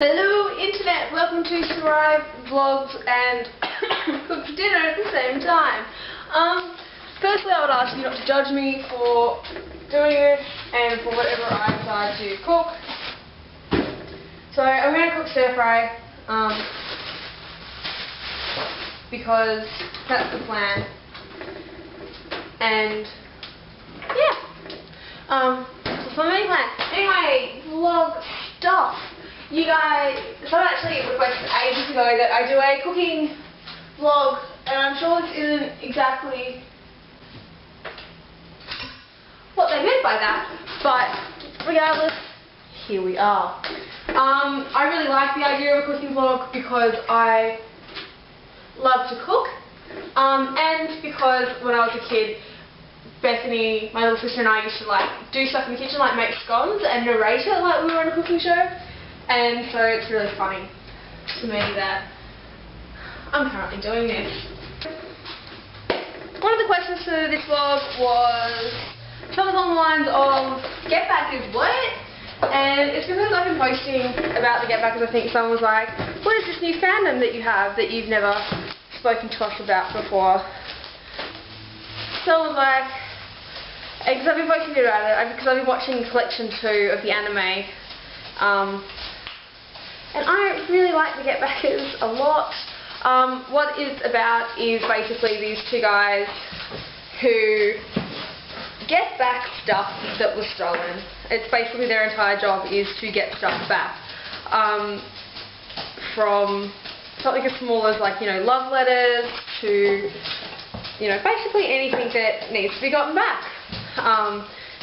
Hello internet, welcome to Sarai vlogs and cook for dinner at the same time. Firstly I would ask you not to judge me for doing this and for whatever I decide to cook. So I'm going to cook stir fry because that's the plan. And yeah, so my main plan. Anyway, vlog stuff. You guys, someone actually requested ages ago that I do a cooking vlog, and I'm sure this isn't exactly what they meant by that, but regardless, here we are. I really like the idea of a cooking vlog because I love to cook, and because when I was a kid, Bethany, my little sister, and I used to do stuff in the kitchen, like make scones and narrate it like we were on a cooking show. And so it's really funny to me that I'm currently doing this. One of the questions for this vlog was something along the lines of Get Back is what? And it's because I've been posting about the Get Back, and I think someone was like, what is this new fandom that you have that you've never spoken to us about before? Someone was like, because I've been posting about it, because I've been watching Collection 2 of the anime. And I really like the Get Backers a lot. What it's about is basically these two guys who get back stuff that was stolen. It's basically their entire job is to get stuff back. From something as small as love letters to basically anything that needs to be gotten back.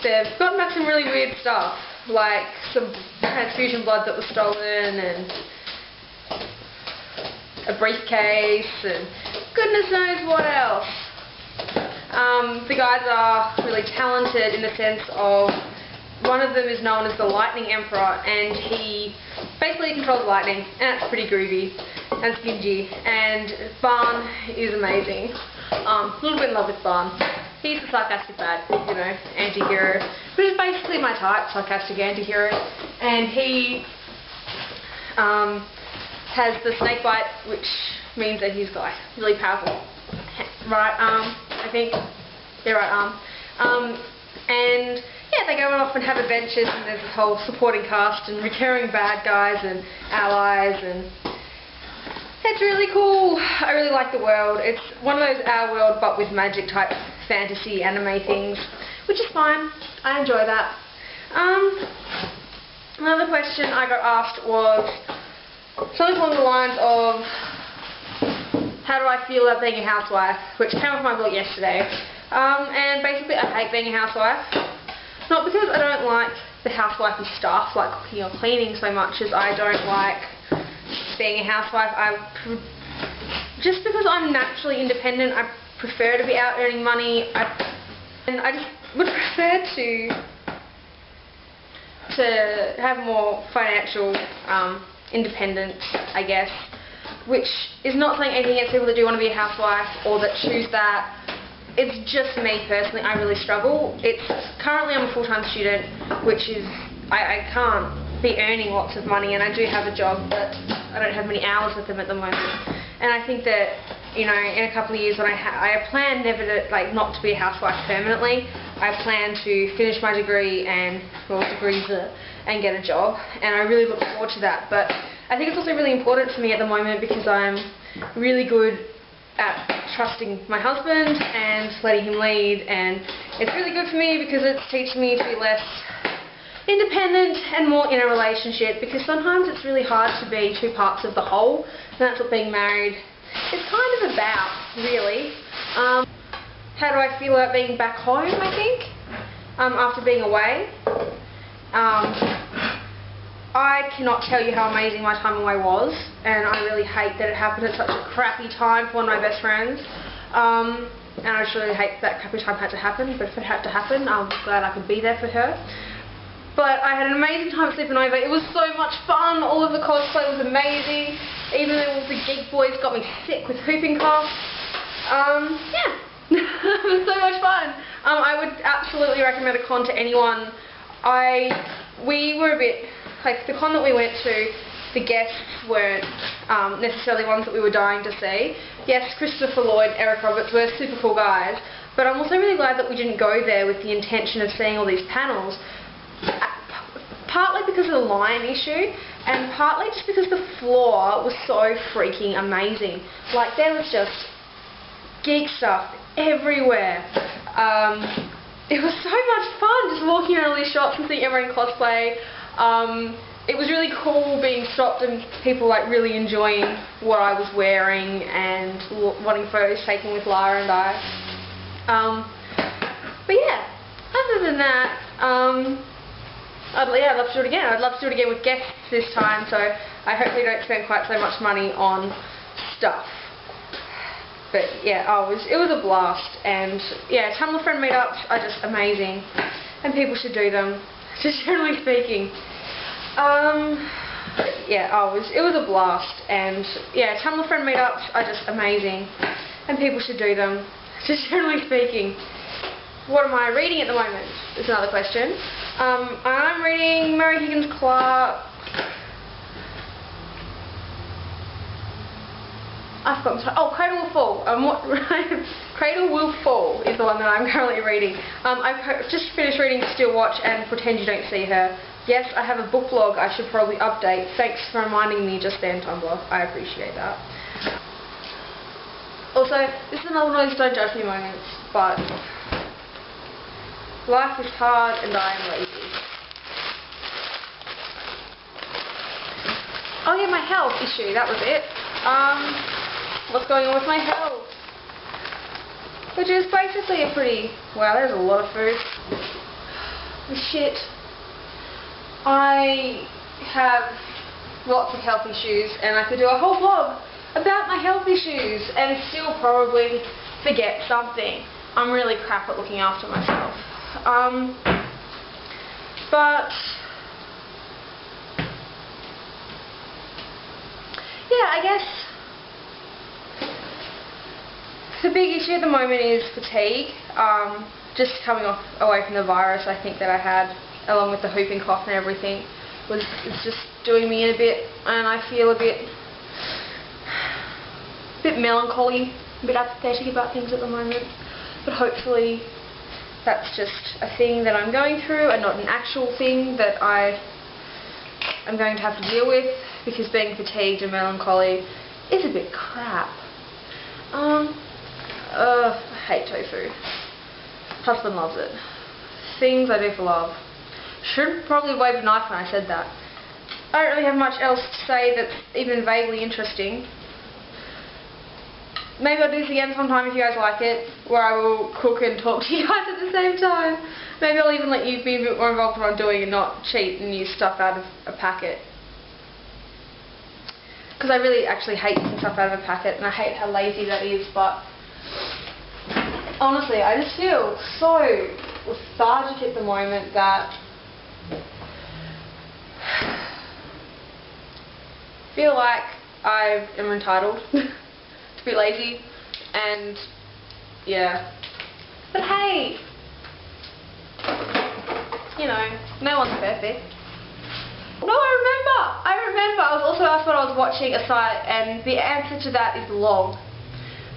They've gotten back some really weird stuff, like some transfusion blood that was stolen, and a briefcase, and goodness knows what else. The guys are really talented in the sense of one of them is known as the Lightning Emperor, and he basically controls lightning, and that's pretty groovy and stingy. And Barn is amazing. A little bit in love with Barn. He's a sarcastic bad, anti-hero. But he's basically my type, sarcastic anti-hero. And he has the snake bite, which means that he's really powerful. Right arm, I think. Yeah, right arm. And yeah, they go off and have adventures, and there's this whole supporting cast and recurring bad guys and allies, and it's really cool. I really like the world. It's one of those Our World but with magic type fantasy anime things, which is fine. I enjoy that. Another question I got asked was something along the lines of how do I feel about being a housewife, which came off my blog yesterday. And basically I hate being a housewife. Not because I don't like the housewifey stuff like cooking or cleaning so much as I don't like being a housewife. Just because I'm naturally independent, I prefer to be out earning money, and I just would prefer to have more financial independence, I guess, which is not saying anything against people that do want to be a housewife or that choose that. It's just me personally, I really struggle. Currently I'm a full-time student, which is, I can't be earning lots of money, and I do have a job, but I don't have many hours with them at the moment. And I think that, in a couple of years when I plan never to, not to be a housewife permanently. I plan to finish my degree and get a job, and I really look forward to that. But I think it's also really important for me at the moment because I'm really good at trusting my husband and letting him lead, and it's really good for me because it's teaching me to be less independent and more in a relationship, because sometimes it's really hard to be two parts of the whole, and that's what being married is kind of about, really. How do I feel about being back home, I think, after being away? I cannot tell you how amazing my time away was, and I really hate that it happened at such a crappy time for one of my best friends. And I just really hate that crappy time had to happen, but if it had to happen, I'm glad I could be there for her. But I had an amazing time sleeping over. It was so much fun. All of the cosplay was amazing. Even though all the geek boys got me sick with whooping cough. Yeah. It was so much fun. I would absolutely recommend a con to anyone. We were a bit, the con that we went to, the guests weren't necessarily ones that we were dying to see. Yes, Christopher Lloyd, Eric Roberts were super cool guys, but I'm also really glad that we didn't go there with the intention of seeing all these panels, partly because of the lion issue, and partly just because the floor was so freaking amazing. Like, there was just geek stuff everywhere. It was so much fun just walking around all these shops and seeing everyone cosplay. It was really cool being stopped and people like really enjoying what I was wearing and wanting photos taken with Lara and I. But yeah, other than that, I'd love to do it again. I'd love to do it again with guests this time, so I hopefully don't spend quite so much money on stuff. But yeah, it was a blast, and yeah, Tumblr friend meetups are just amazing, and people should do them, just generally speaking. It was a blast, and yeah, Tumblr friend meetups are just amazing, and people should do them, just generally speaking. What am I reading at the moment is another question. I'm reading Murray Higgins Clark. I've forgotten. Oh, Cradle Will Fall. Cradle Will Fall is the one that I'm currently reading. I've just finished reading Still Watch and Pretend You Don't See Her. Yes, I have a book blog I should probably update. Thanks for reminding me just then, Tumblr. I appreciate that. Also, this is another one of those don't judge me moments, but life is hard and I am lazy. Oh yeah, my health issue, that was it. What's going on with my health? Which is basically wow, there's a lot of food. Shit. I have lots of health issues and I could do a whole vlog about my health issues and still probably forget something. I'm really crap at looking after myself. But yeah, I guess the big issue at the moment is fatigue. Just coming away from the virus, I think that I had, along with the whooping cough and everything, it's just doing me in a bit, and I feel a bit melancholy, a bit apathetic about things at the moment. But hopefully that's just a thing that I'm going through and not an actual thing that I am going to have to deal with, because being fatigued and melancholy is a bit crap. I hate tofu. Husband loves it. Things I do for love. Should probably wave a knife when I said that. I don't really have much else to say that's even vaguely interesting. Maybe I'll do this again sometime if you guys like it, where I will cook and talk to you guys at the same time. Maybe I'll even let you be a bit more involved in what I'm doing and not cheat and use stuff out of a packet. Because I really actually hate using stuff out of a packet, and I hate how lazy that is, but honestly, I just feel so lethargic at the moment that I feel like I am entitled to be lazy, and yeah. But hey, you know, no one's perfect. No, I remember. I was also asked what I was watching aside, and the answer to that is log.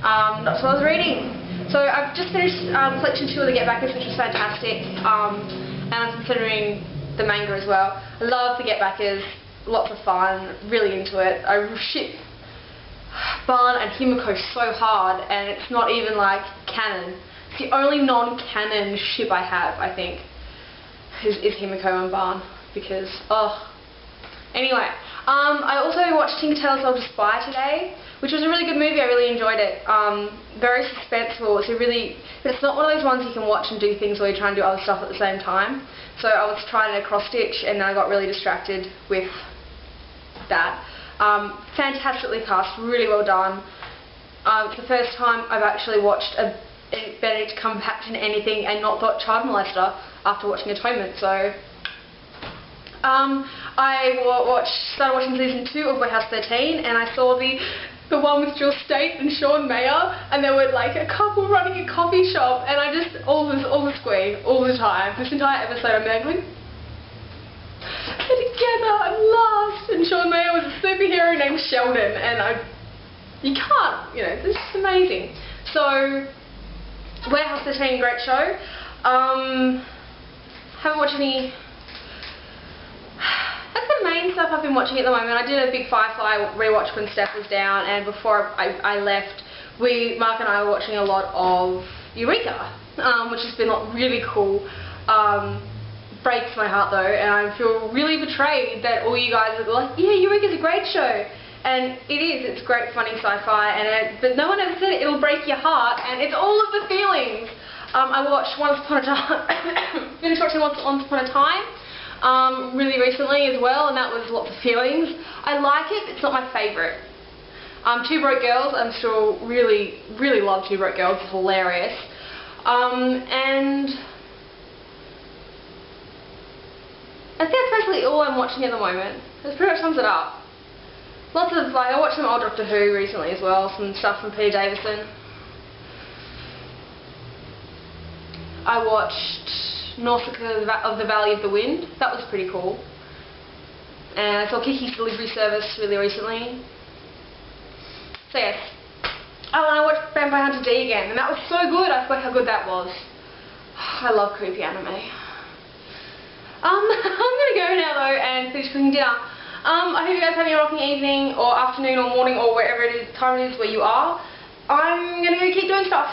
That's what I was reading. So I've just finished collection 2 of the Get Backers, which was fantastic, and I'm considering the manga as well. I love the Get Backers, lots of fun, really into it. I ship Barn and Himiko so hard, and it's not even like canon. It's the only non-canon ship I have, I think, is Himiko and Barn, because, Anyway, I also watched Tinker Tailor Soldier Spy today, which was a really good movie. I really enjoyed it. Very suspenseful. But it's not one of those ones you can watch and do things while you're trying to do other stuff at the same time. So I was trying to cross stitch, and then I got really distracted with that. Fantastically cast, really well done. It's the first time I've actually watched a Benedict Cumberbatch in anything and not thought child molester after watching Atonement. So I started watching season 2 of Warehouse 13, and I saw the one with Jill State and Sean Mayer, and there were like a couple running a coffee shop, and I just all the squee all the time. This entire episode I'm there going, together at last. And Sean Mayer was a superhero named Sheldon, and you can't, you know, this is amazing. So, Warehouse 13, great show. Haven't watched any. That's the main stuff I've been watching at the moment. I did a big Firefly rewatch when Steph was down, and before I left, Mark and I were watching a lot of Eureka, which has been really cool. Breaks my heart though, and I feel really betrayed that all you guys are like, yeah, Eureka's a great show. And it is, it's great funny sci-fi, but no one ever said it'll break your heart, and it's all of the feelings. I watched Once Upon a Time, finished watching Once Upon a Time really recently as well, and that was lots of feelings. I like it, it's not my favourite. Two Broke Girls, I'm still really love Two Broke Girls, it's hilarious. And I think that's basically all I'm watching at the moment. That pretty much sums it up. Lots of, like, I watched some old Doctor Who recently as well, some stuff from Peter Davison. I watched Nausicaa of the Valley of the Wind, that was pretty cool. And I saw Kiki's Delivery Service really recently. So yes. Oh, and I watched Vampire Hunter D again, and that was so good, I forgot how good that was. I love creepy anime. I'm gonna go now though and finish cooking dinner. I hope you guys have a rocking evening or afternoon or morning or wherever it is, time it is where you are. I'm gonna go keep doing stuff.